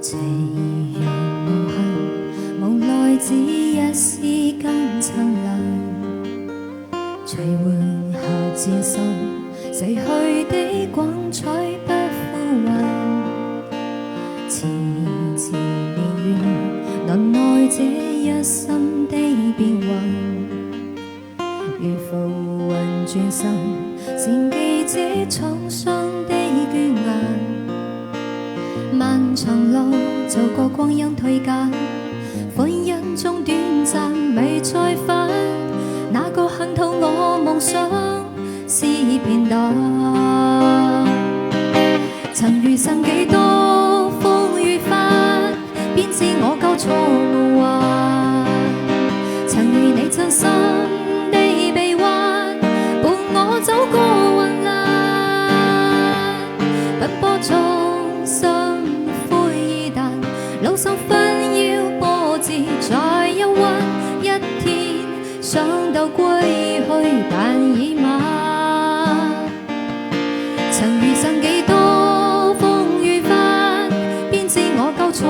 斜陽無限，無奈只一絲根燦爛，隨換下自信，逝去的光彩不呼喚，遲遲年月，能耐這一生的變幻，如浮雲轉身，善記這滄桑的倦顏。漫長路走過光陰退減，歡欣中短暫未再返，那個恨透我夢想是片段。曾遇上幾多風雨翻，便知我夠錯無還。曾與你真心地臂彎，伴我走過雲難，奔波中心路上紛擾波折，再憂鬱一天，想到歸去但已晚。曾遇上幾多風雨翻，便知我夠錯